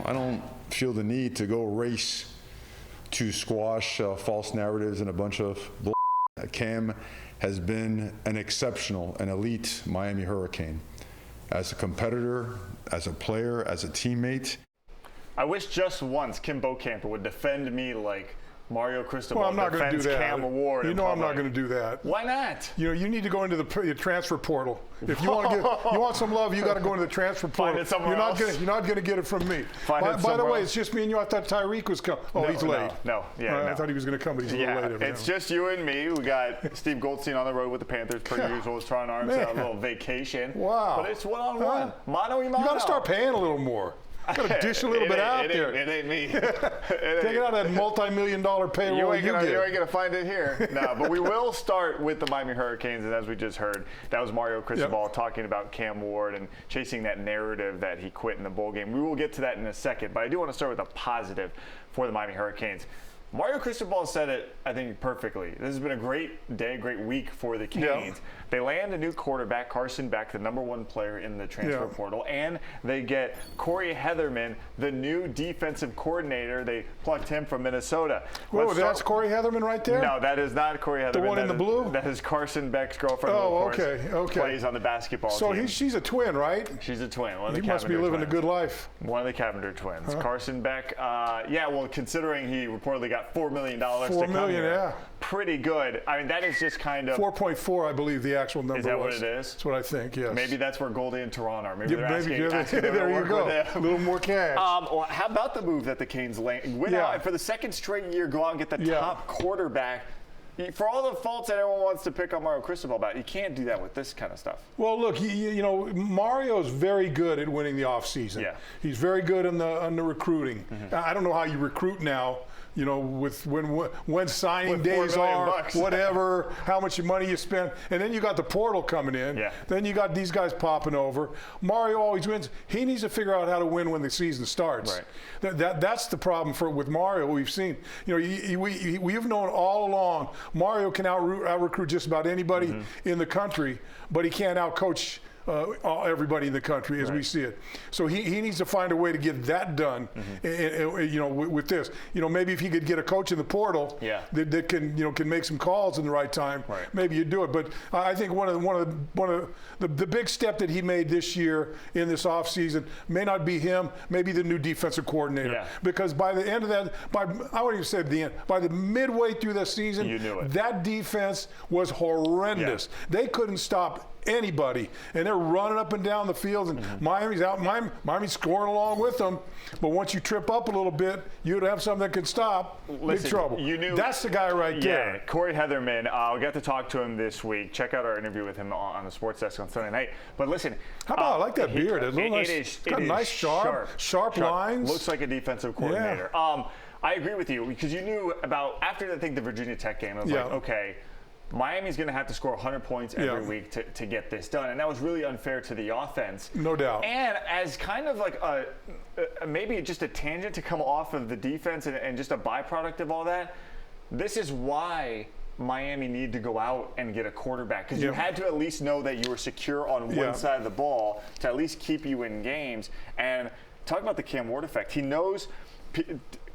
I don't feel the need to go race to squash false narratives and a bunch of bull. Cam has been an exceptional, an elite Miami Hurricane. As a competitor, as a player, as a teammate. I wish just once Kim Bokamper would defend me like Mario Cristobal I'm not going to do that. Cam Award. You know I'm not going to do that. Why not? You need to go into the transfer portal. If you want some love, you got to go into the transfer portal. Find it somewhere else. You're not going to get it from me. By the way, it's just me and you. I thought Tyreek was coming. Oh, he's late. No. I thought he was going to come, but he's a little late. It's just you and me. We got Steve Goldstein on the road with the Panthers per usual. He's trying arms out a little vacation. Wow. But it's one-on-one. Mano y mano. You got to start paying a little more. Got to dish a little bit out there. It ain't me. Take it out of that multi-million-dollar payroll you ain't going to find it here. No, but we will start with the Miami Hurricanes, and as we just heard, that was Mario Cristobal talking about Cam Ward and chasing that narrative that he quit in the bowl game. We will get to that in a second, but I do want to start with a positive for the Miami Hurricanes. Mario Cristobal said it, I think, perfectly. This has been a great day, great week for the Canes. They land a new quarterback, Carson Beck, the #1 player in the transfer portal, and they get Corey Heatherman, the new defensive coordinator. They plucked him from Minnesota. Whoa, that's Corey Heatherman right there? No, that is not Corey Heatherman. The one in the blue? That is Carson Beck's girlfriend. Oh, who, of course, plays on the basketball team. So she's a twin, right? She's a twin. One of the he must be living twins. a good life. One of the Cavender twins. Carson Beck, well, considering he reportedly got $4 million to come here, pretty good. I mean, that is just kind of 4.4, I believe the actual number was. Is that what it is? That's what I think, yes. Maybe that's where Goldie and Toronto are. Maybe they're asking there you go. A little more cash. Well, how about the move that the Canes went out for the second straight year, go out and get the top quarterback? For all the faults that everyone wants to pick on Mario Cristobal about, you can't do that with this kind of stuff. Well, look, Mario's very good at winning the offseason. Yeah. He's very good on the recruiting. I don't know how you recruit now. With when signing days are, whatever, how much money you spend, and then you got the portal coming in. Yeah. Then you got these guys popping over. Mario always wins. He needs to figure out how to win when the season starts. Right. That's the problem with Mario. We've seen. We've known all along Mario can out recruit just about anybody in the country, but he can't out coach everybody in the country as we see it. So he needs to find a way to get that done. With this, maybe if he could get a coach in the portal that can make some calls in the right time, maybe you do it. But I think one of the big step that he made this year in this offseason may not be him, maybe the new defensive coordinator. Because by the end of that, I wouldn't even say at the end, by the midway through the season, you knew it. That defense was horrendous. They couldn't stop anybody, and they're running up and down the field, and Miami's out. Miami's scoring along with them. But once you trip up a little bit, you'd have something that can stop. Big trouble. You knew that's the guy right there. Corey Heatherman. I'll get to talk to him this week. Check out our interview with him on the Sports Desk on Sunday night. But listen, how about I like that beard? It's got nice sharp lines. Looks like a defensive coordinator. I agree with you because you knew about after I think the Virginia Tech game. I was like, okay. Miami's going to have to score 100 points every week to get this done. And that was really unfair to the offense. No doubt. And as kind of like maybe just a tangent to come off of the defense and just a byproduct of all that, this is why Miami needed to go out and get a quarterback because you had to at least know that you were secure on one side of the ball to at least keep you in games. And talk about the Cam Ward effect. He knows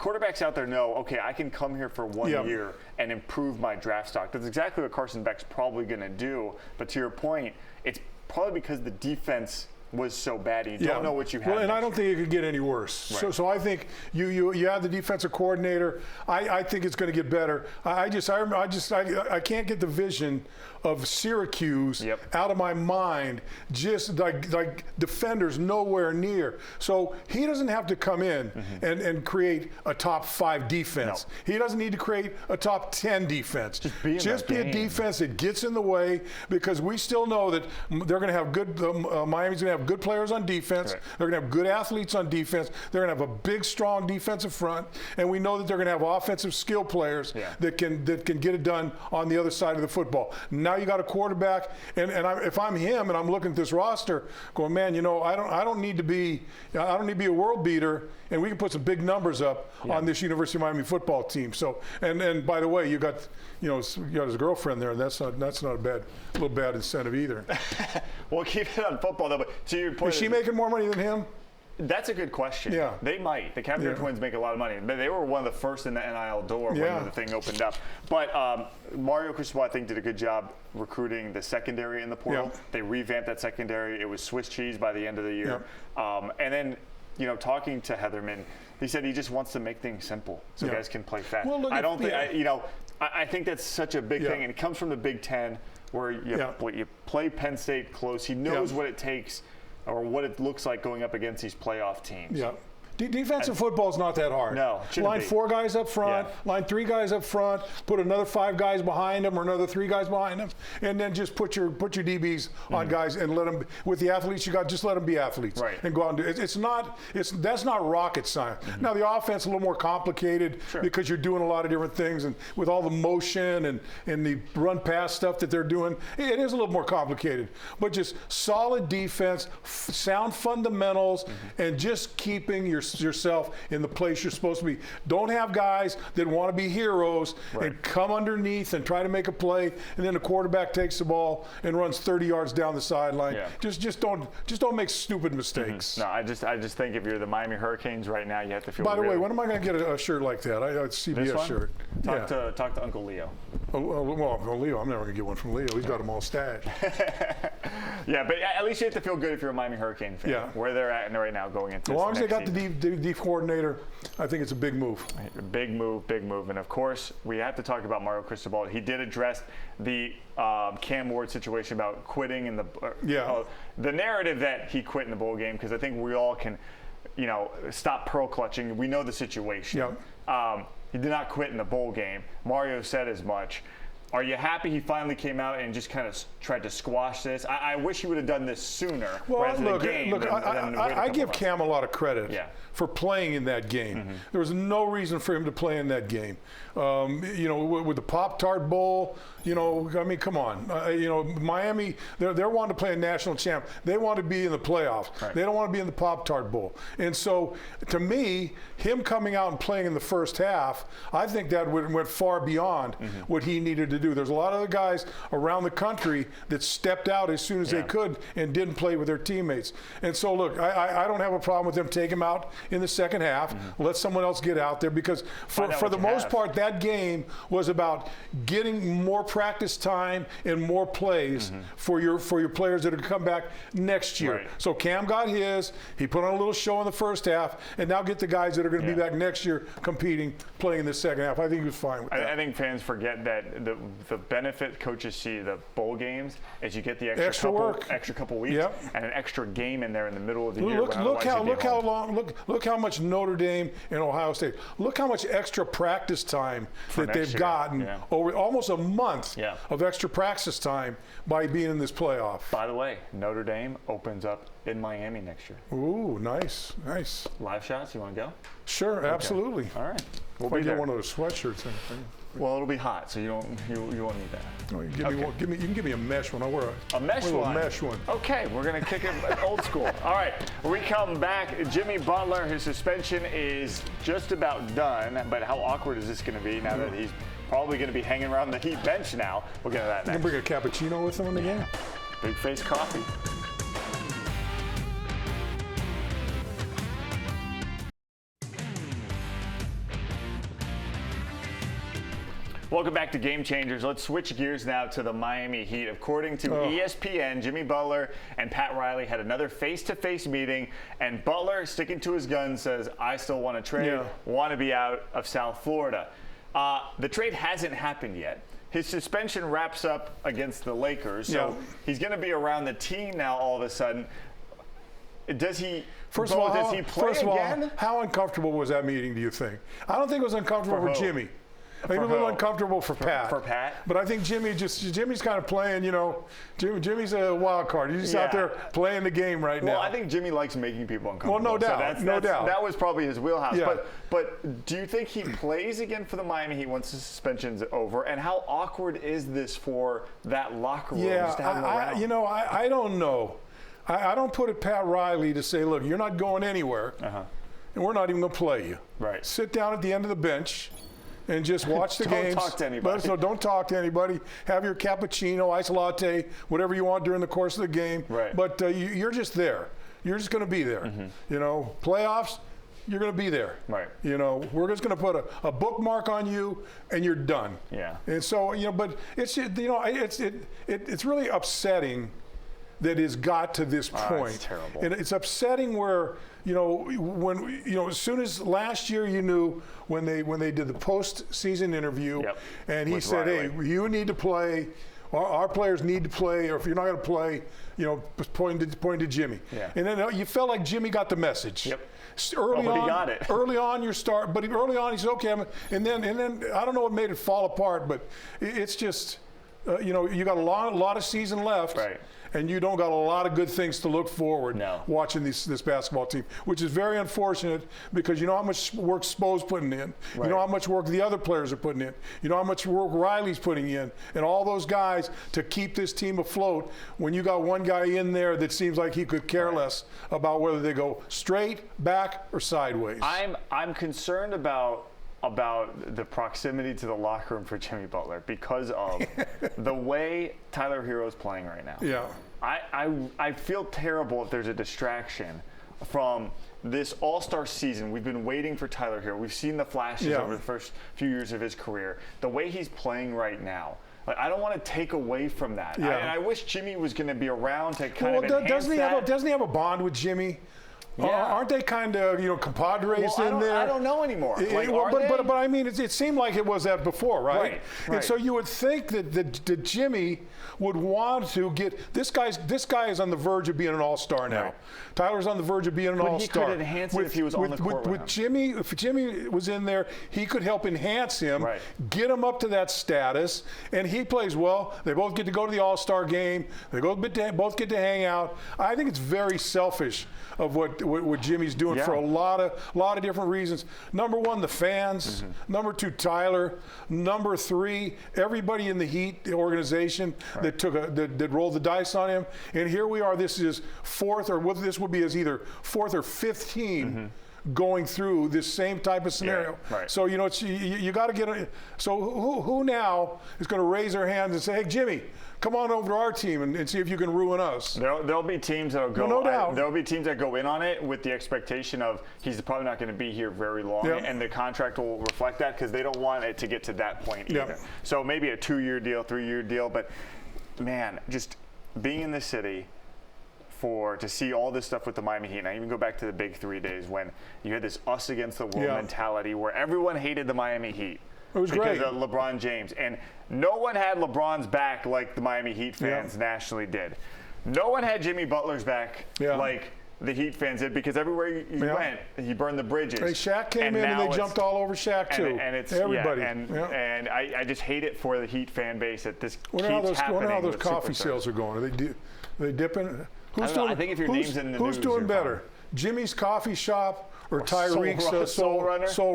quarterbacks out there know, okay, I can come here for 1 year and improve my draft stock. That's exactly what Carson Beck's probably going to do. But to your point, it's probably because the defense was so bad. You don't know what you have. Well, and I don't think it could get any worse. Right. So I think you have the defensive coordinator. I think it's going to get better. I can't get the vision of Syracuse out of my mind. Just like defenders nowhere near. So he doesn't have to come in and create a top 5 defense. No. He doesn't need to create a top 10 defense. Just be a defense that gets in the way because we still know that they're going to have good. Miami's going to have good players on defense. Right. They're going to have good athletes on defense. They're going to have a big, strong defensive front, and we know that they're going to have offensive skill players that can get it done on the other side of the football. Now you got a quarterback, and if I'm him and I'm looking at this roster, going, man, I don't need to be a world beater, and we can put some big numbers up on this University of Miami football team. So, and by the way, you got his girlfriend there, and that's not a little bad incentive either. We'll keep it on football though. But to your point, is she making more money than him? That's a good question. Yeah. They might. The Cavalier Twins make a lot of money. But they were one of the first in the NIL door when the thing opened up. But Mario Cristobal, I think, did a good job recruiting the secondary in the portal. Yeah. They revamped that secondary. It was Swiss cheese by the end of the year. Yeah. And then, talking to Heatherman, he said he just wants to make things simple so guys can play fast. Well, look, I don't think, I think that's such a big thing. And it comes from the Big Ten where you play Penn State close. He knows what it takes or what it looks like going up against these playoff teams. Yeah. Defensive football is not that hard. No, it shouldn't line be. 4 guys up front, line 3 guys up front, put another 5 guys behind them or another 3 guys behind them, and then just put your DBs on guys and let them, with the athletes you got, just let them be athletes and go out and do it. That's not rocket science. Now the offense is a little more complicated because you're doing a lot of different things, and with all the motion and the run pass stuff that they're doing, it is a little more complicated. But just solid defense, sound fundamentals, and just keeping yourself in the place you're supposed to be. Don't have guys that want to be heroes and come underneath and try to make a play, and then the quarterback takes the ball and runs 30 yards down the sideline. Just don't make stupid mistakes. No, I just think if you're the Miami Hurricanes right now, you have to feel. By the way, when am I going to get a shirt like that? A CBS shirt. Talk to Uncle Leo. Well, Leo, I'm never going to get one from Leo. He's got them all stashed. Yeah, but at least you have to feel good if you're a Miami Hurricane fan. Where they're at right now going into. As long as they got the D coordinator, I think it's a big move. Big move. And of course, we have to talk about Mario Cristobal. He did address the Cam Ward situation about quitting in the narrative that he quit in the bowl game, because I think we all can, stop pearl clutching. We know the situation. He did not quit in the bowl game. Mario said as much. Are you happy he finally came out and just kind of tried to squash this? I wish he would have done this sooner. Well, look, I give Cam a lot of credit for playing in that game. There was no reason for him to play in that game. With the Pop-Tart Bowl, I mean, come on. Miami, they're wanting to play a national champ. They want to be in the playoffs. They don't want to be in the Pop-Tart Bowl. And so, to me, him coming out and playing in the first half, I think that went far beyond what he needed to do. There's a lot of other guys around the country that stepped out as soon as they could and didn't play with their teammates. And so, look, I don't have a problem with them taking him out in the second half. Let someone else get out there, because for the most part, that game was about getting more practice time and more plays for your players that are going to come back next year. So Cam got his. He put on a little show in the first half, and now get the guys that are going to be back next year competing, playing in the second half. I think he was fine with that. I think fans forget that the benefit coaches see the bowl games is you get the extra couple weeks and an extra game in there in the middle of the year. Look how much Notre Dame and Ohio State. Look how much extra practice time that they've gotten over almost a month of extra practice time by being in this playoff. By the way, Notre Dame opens up in Miami next year. Ooh, nice. Live shots, you want to go? Sure, absolutely. All right. We'll be get one of those sweatshirts. Well, it'll be hot, so you won't need that. No, you can give me a mesh one. I'll wear a mesh one. Mesh one. Okay, we're gonna kick it old school. All right, when we come back, Jimmy Butler, his suspension is just about done, but how awkward is this gonna be now that he's probably gonna be hanging around the Heat bench now? We'll get to that next. You can bring a cappuccino with him in the game. Big face coffee. Welcome back to Game Changers. Let's switch gears now to the Miami Heat. According to ESPN, Jimmy Butler and Pat Riley had another face-to-face meeting, and Butler, sticking to his guns, says, I still want to trade, want to be out of South Florida. The trade hasn't happened yet. His suspension wraps up against the Lakers, so he's going to be around the team now all of a sudden. Does he play again? How uncomfortable was that meeting, do you think? I don't think it was uncomfortable for Jimmy. Maybe a little uncomfortable for Pat. For Pat? But I think Jimmy's kind of playing, Jimmy's a wild card. He's just out there playing the game now. Well, I think Jimmy likes making people uncomfortable. Well, no doubt. No doubt. That was probably his wheelhouse. Yeah. But do you think he plays again for the Miami Heat once the suspension's over? And how awkward is this for that locker room? Yeah, just to have him around? I don't know. I don't put it Pat Riley to say, look, you're not going anywhere, and we're not even going to play you. Right. Sit down at the end of the bench and just watch the games. Don't talk to anybody. So don't talk to anybody. Have your cappuccino, ice latte, whatever you want during the course of the game. Right. But you're just there. you're just going to be there. You know, playoffs, you're going to be there. Right. You know, we're just going to put a bookmark on you, and you're done. Yeah. And so, you know, but it's, you know, it's really upsetting that it's got to this point. It's terrible. And it's upsetting where, you know, when, you know, as soon as last year you knew when they did the postseason interview, and he With said, Riley. hey, you need to play. Our players need to play, or if you're not going to play, you know, point to Jimmy. Yeah. And then you felt like Jimmy got the message. Yep. Early But on, he got it. Early on, early on, he said, okay, and then I don't know what made it fall apart, but it's just, you know, you got a lot of season left. Right. And you don't got a lot of good things to look forward watching this basketball team, which is very unfortunate because you know how much work Spo's putting in. Right. You know how much work the other players are putting in. You know how much work Riley's putting in, and all those guys to keep this team afloat. When you got one guy in there that seems like he could care less about whether they go straight, back, or sideways. I'm concerned about the proximity to the locker room for Jimmy Butler because of the way Tyler Hero's playing right now. Yeah. I feel terrible if there's a distraction from this all-star season. We've been waiting for Tyler Hero. We've seen the flashes over the first few years of his career. The way he's playing right now, like, I don't want to take away from that. Yeah. And I wish Jimmy was going to be around to kind of enhance doesn't he have a bond with Jimmy? Yeah. Aren't they kind of, you know, compadres in there? I don't know anymore. But I mean, it seemed like it was that before, right? Right. And so you would think that Jimmy would want to get this guy is on the verge of being an all-star now. Right. Tyler's on the verge of being an all-star. He could enhance it if he was on the court with him. Jimmy, if Jimmy was in there, he could help enhance him, Right. get him up to that status, and he plays well. They both get to go to the all-star game. They both get to hang out. I think it's very selfish of what Jimmy's doing for a lot of different reasons. Number one, the fans. Number two, Tyler. Number three, everybody in the Heat organization that rolled the dice on him. And here we are. This is fourth, or this would be as either fourth or fifth team. Going through this same type of scenario. Yeah, right. So, you know, you got to get so who now is going to raise their hands and say, hey, Jimmy, come on over to our team and see if you can ruin us. There'll be teams that'll go. No doubt. There'll be teams that go in on it with the expectation of he's probably not going to be here very long, and the contract will reflect that because they don't want it to get to that point either. So maybe a 2-year deal, 3-year deal, but man, just being in this city to see all this stuff with the Miami Heat, and I even go back to the Big 3 days when you had this us against the world mentality where everyone hated the Miami Heat. It was because great. of LeBron James. And no one had LeBron's back like the Miami Heat fans nationally did. No one had Jimmy Butler's back like the Heat fans did because everywhere he went, he burned the bridges. Hey, Shaq came in and they jumped all over Shaq too. And it's everybody. And I just hate it for the Heat fan base that this keeps happening. Wonder how those with coffee superstars. sales are going. Are they dipping? I think if your name's in the news, who's doing you're better? Jimmy's coffee shop or Tyreek's Soul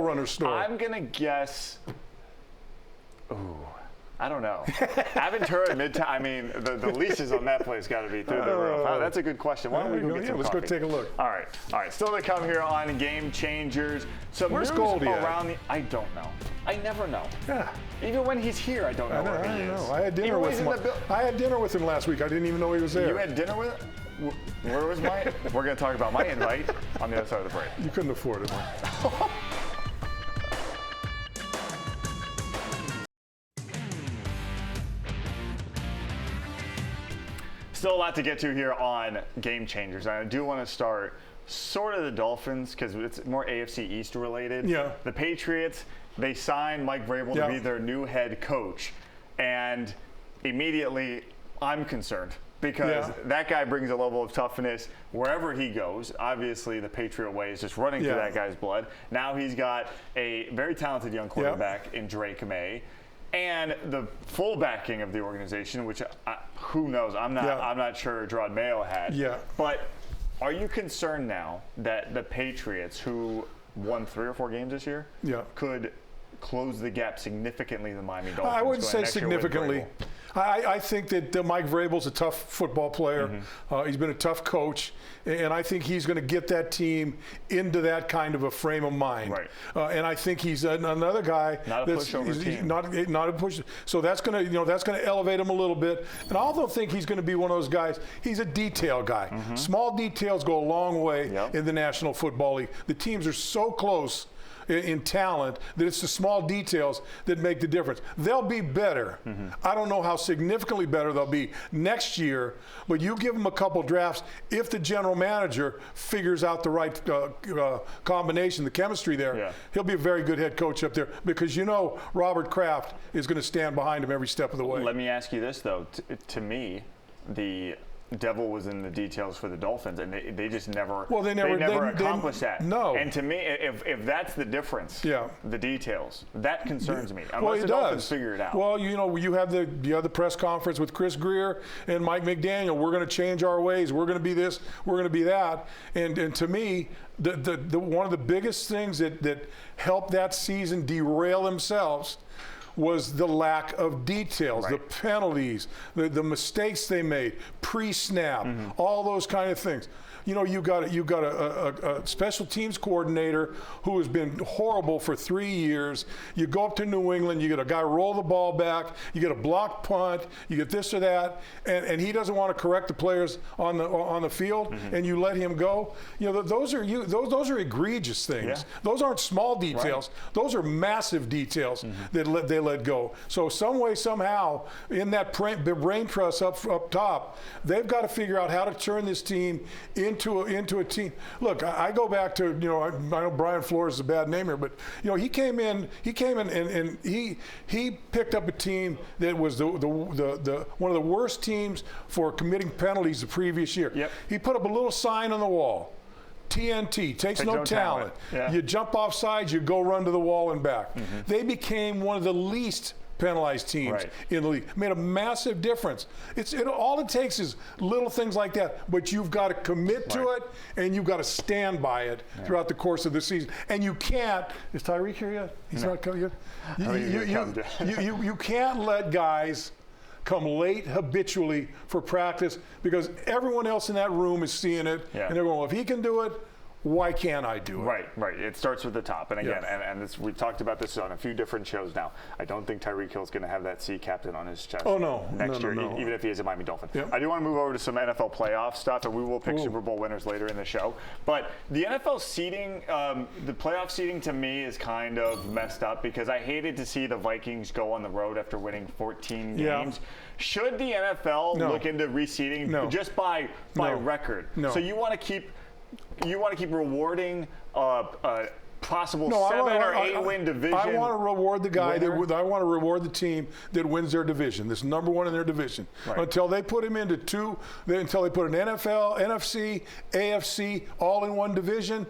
Runner store? I'm gonna guess. Ooh, I don't know. Aventura Midtown. I mean, the leases on that place got to be through the roof. Oh, that's a good question. Why don't we go get some let's coffee? go take a look. All right. Still to come here on Game Changers. Some Where's news Goldie around at? I don't know. I never know. Yeah. Even when he's here, I don't know where he is. I had dinner with him. I had dinner with him last week. I didn't even know he was there. You had dinner with him? Where was my? We're going to talk about my invite on the other side of the break. You couldn't afford it. Still a lot to get to here on Game Changers. I do want to start sort of the Dolphins because it's more AFC East related. Yeah. The Patriots, they signed Mike Vrabel to be their new head coach. And immediately I'm concerned because that guy brings a level of toughness wherever he goes. Obviously, the Patriot way is just running through that guy's blood. Now he's got a very talented young quarterback in Drake May. And the full backing of the organization, which who knows? I'm not sure Gerard Mayo had. Yeah. But are you concerned now that the Patriots, who won 3 or 4 games this year, could close the gap significantly to the Miami Dolphins? I wouldn't going say next year with significantly. Vrabel? I think that Mike Vrabel's a tough football player. He's been a tough coach, and I think he's going to get that team into that kind of a frame of mind. Right. And I think he's another guy Not a pushover team. Not a push. So that's going to elevate him a little bit. And I also think he's going to be one of those guys. He's a detail guy. Small details go a long way in the National Football League. The teams are so close in talent that it's the small details that make the difference. They'll be better. I don't know how significantly better they'll be next year, but you give them a couple drafts. If the general manager figures out the right combination, the chemistry there, he'll be a very good head coach up there, because Robert Kraft is going to stand behind him every step of the way. Let me ask you this, though. To me, the devil was in the details for the Dolphins, and they just never accomplished that. No. And to me, if that's the difference, the details, that concerns me. Unless the Dolphins figure it out. Well, you have the press conference with Chris Greer and Mike McDaniel. We're going to change our ways. We're going to be this. We're going to be that. And to me, the one of the biggest things that helped that season derail themselves was the lack of details, the penalties, the mistakes they made, pre-snap, all those kind of things. You've got a special teams coordinator who has been horrible for 3 years. You go up to New England, you get a guy roll the ball back, you get a blocked punt, you get this or that, and he doesn't want to correct the players on the field, and you let him go. Those are egregious things. Yeah. Those aren't small details. Right. Those are massive details that they let go. So some way, somehow, in that brain trust up top, they've got to figure out how to turn this team into a team. Look, I go back to, I know Brian Flores is a bad name here, but he came in and he picked up a team that was the one of the worst teams for committing penalties the previous year. Yep. He put up a little sign on the wall. TNT, takes no talent. Yeah. You jump off sides, you go run to the wall and back. They became one of the least penalized teams in the league. Made a massive difference. All it takes is little things like that, but you've got to commit to it, and you've got to stand by it throughout the course of the season. And you can't. Is Tyreek here yet? He's not coming yet. You can't let guys come late habitually for practice, because everyone else in that room is seeing it, and they're going, well, if he can do it, why can't I do it? Right. It starts with the top. And again, we've talked about this on a few different shows now. I don't think Tyreek Hill's going to have that C captain on his chest next year, even if he is a Miami Dolphin. I do want to move over to some NFL playoff stuff, and we will pick Super Bowl winners later in the show. But the NFL seeding, the playoff seeding to me is kind of messed up, because I hated to see the Vikings go on the road after winning 14 games. Should the NFL look into reseeding just by record? So you want to keep rewarding possible 7 or 8 win division. I want to reward the guy I want to reward the team that wins their division. That's number one in their division. Until they put him into two, until they put an NFL, NFC, AFC all in one division,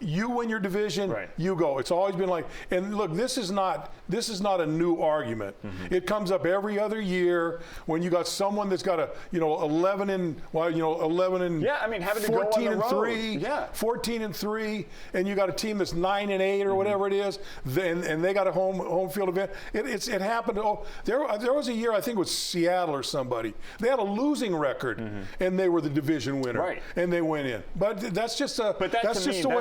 you win your division, you go. It's always been like, and look, this is not a new argument. It comes up every other year when you got someone that's got 11 and 14 and 3, 14 and 3, and you got a team that's 9 and 8 or whatever it is, and they got a home field event. It happened. There was a year, I think it was Seattle or somebody. They had a losing record, and they were the division winner, and they went in. But that's just the way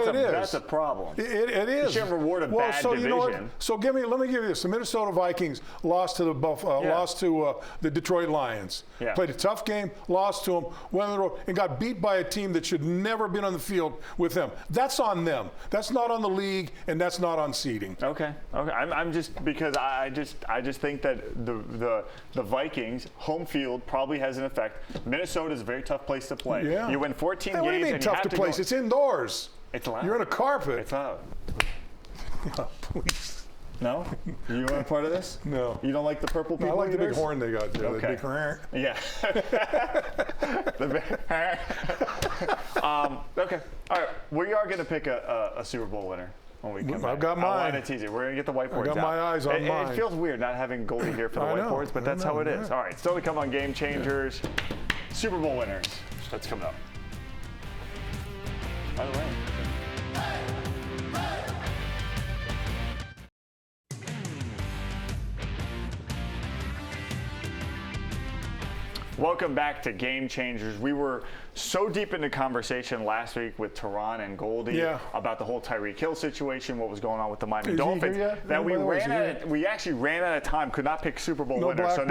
it is. That's a problem. It is. You shouldn't reward a bad division. You know what? So let me give you this. The Minnesota Vikings lost to the Detroit Lions. Played a tough game, lost to them, went on the road, and got beat by a team that should never have been on the field with them. That's on them. That's not on the league, and that's not on seeding. Okay. I'm just, because I just think that the Vikings home field probably has an effect. Minnesota is a very tough place to play. Yeah. You win 14 games. What do you mean tough to place? It's indoors. It's loud. You're in a carpet. It's loud. Oh, please. No? You want a part of this? No. You don't like the purple people? I like the big horn they got there. Okay. The big horn. Yeah. Okay. All right. We are going to pick a Super Bowl winner when we come back. I've got mine. I wanted to tease you. We're going to get the whiteboards out. I got my eyes on mine. It feels weird not having Goldie here for the whiteboards, but that's how it is. All right. Still to come on Game Changers. Super Bowl winners. That's coming up. By the way. Welcome back to Game Changers. We were so deep into conversation last week with Tehran and Goldie about the whole Tyreek Hill situation, what was going on with the Miami Dolphins, that we actually ran out of time, could not pick Super Bowl winners. So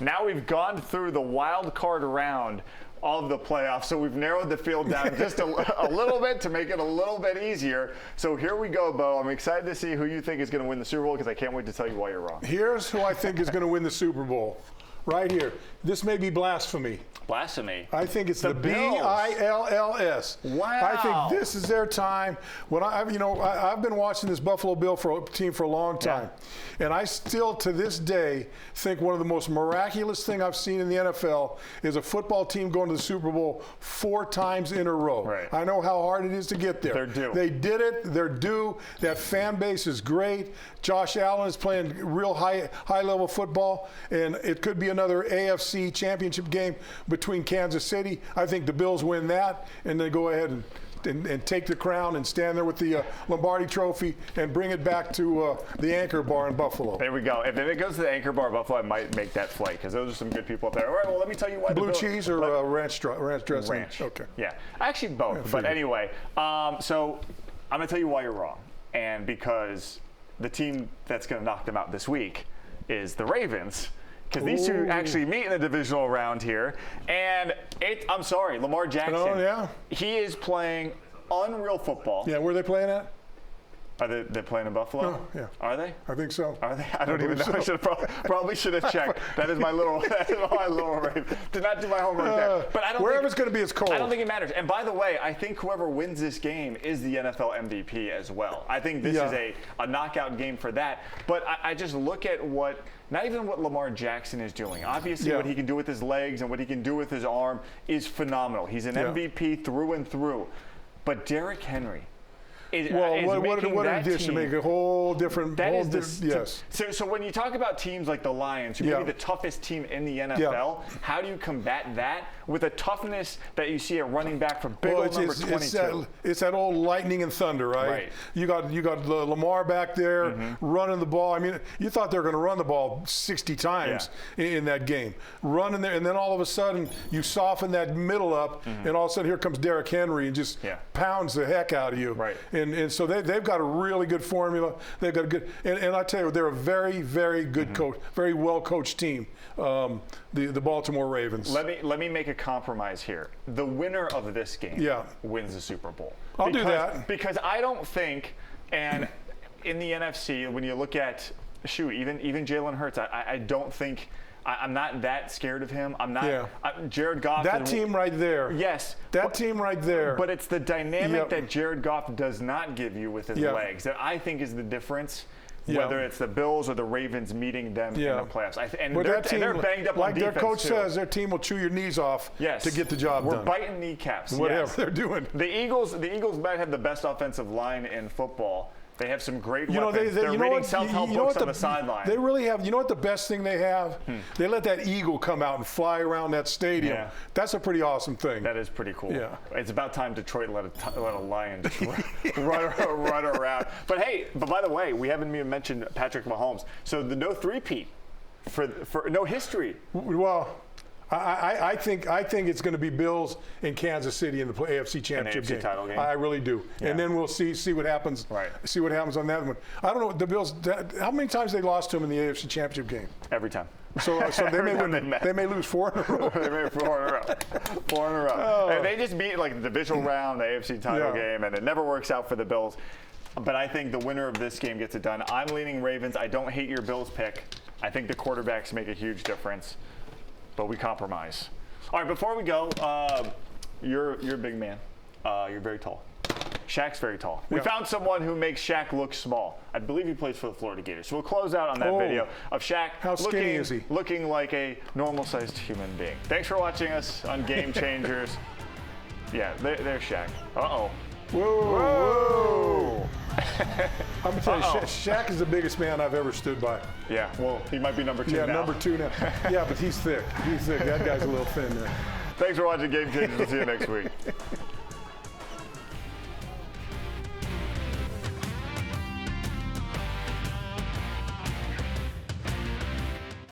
now we've gone through the wild card round of the playoffs, so we've narrowed the field down just a little bit to make it a little bit easier. So here we go, Bo. I'm excited to see who you think is going to win the Super Bowl because I can't wait to tell you why you're wrong. Here's who I think is going to win the Super Bowl. Right here. This may be blasphemy. Blasphemy. I think it's the Bills. Wow. I think this is their time. When I've been watching this Buffalo Bill team for a long time, and I still to this day think one of the most miraculous thing I've seen in the NFL is a football team going to the Super Bowl 4 times in a row. Right. I know how hard it is to get there. They're due. They did it. They're due. That fan base is great. Josh Allen is playing real high level football, and it could be another AFC championship game between Kansas City. I think the Bills win that, and they go ahead and take the crown and stand there with the Lombardi Trophy and bring it back to the Anchor Bar in Buffalo. There we go. If it goes to the Anchor Bar Buffalo, I might make that flight because those are some good people up there. All right, well, let me tell you why. Blue cheese or ranch dressing? Ranch. Okay. Yeah, actually both. But anyway, so I'm going to tell you why you're wrong. And because the team that's going to knock them out this week is the Ravens. Because these two actually meet in the divisional round here. And I'm sorry, Lamar Jackson, he is playing unreal football. Yeah, where are they playing at? Are they playing in Buffalo? Oh, yeah. Are they? I think so. Are they? I don't even know. So. I probably should have checked. That is my little Raven. Did not do my homework there. But I don't wherever think, it's going to be, it's cold. I don't think it matters. And by the way, I think whoever wins this game is the NFL MVP as well. I think this is a knockout game for that. But I just look at not even what Lamar Jackson is doing. Obviously, what he can do with his legs and what he can do with his arm is phenomenal. He's an MVP through and through. But Derrick Henry, what an addition, make a whole different. Yes. So when you talk about teams like the Lions, who may be the toughest team in the NFL, how do you combat that with a toughness that you see at running back for big old number 22? It's that old lightning and thunder, right? You got Lamar back there running the ball. I mean, you thought they were going to run the ball 60 times in that game, running there, and then all of a sudden you soften that middle up, and all of a sudden here comes Derrick Henry and just pounds the heck out of you. Right. And so they've got a really good formula. They've got a good, and I tell you, they're a very, very good coach, very well coached team. The Baltimore Ravens. Let me make a compromise here. The winner of this game wins the Super Bowl. I'll do that because I don't think, and in the NFC, when you look at even Jalen Hurts, I don't think. I'm not that scared of him. I'm not. Jared Goff. That team right there. Yes. That team right there. But it's the dynamic that Jared Goff does not give you with his legs that I think is the difference. Whether it's the Bills or the Ravens meeting them in the playoffs. They're banged up like on defense their coach too. says, their team will chew your knees off to get the job done. We're biting kneecaps. Whatever they're doing. The Eagles might have the best offensive line in football. They have some great weapons. They're reading self-help books on the sideline. They really have. You know what the best thing they have? They let that eagle come out and fly around that stadium. Yeah. That's a pretty awesome thing. That is pretty cool. Yeah. It's about time Detroit let a lion just run around. But by the way, we haven't even mentioned Patrick Mahomes. So the no three-peat for no history. Well, I think it's going to be Bills in Kansas City in the AFC Championship game. Title game. I really do. Yeah. And then we'll see what happens. Right. See what happens on that one. I don't know the Bills. How many times they lost to them in the AFC Championship game? Every time. So they may win. They may lose 4 in a row. They may 4 in a row. 4 in a row. Oh. And they just beat like the divisional round, the AFC title game, and it never works out for the Bills. But I think the winner of this game gets it done. I'm leaning Ravens. I don't hate your Bills pick. I think the quarterbacks make a huge difference, but we compromise. All right, before we go, you're a big man. You're very tall. Shaq's very tall. We found someone who makes Shaq look small. I believe he plays for the Florida Gators. So we'll close out on that video of Shaq looking like a normal-sized human being. Thanks for watching us on Game Changers. There's Shaq. Uh-oh. Whoa. I'm going to tell you, Shaq is the biggest man I've ever stood by. Yeah, well, he might be number 2 now. Yeah, number 2 now. Yeah, but he's thick. That guy's a little thin there. Thanks for watching Game Changers. We'll see you next week.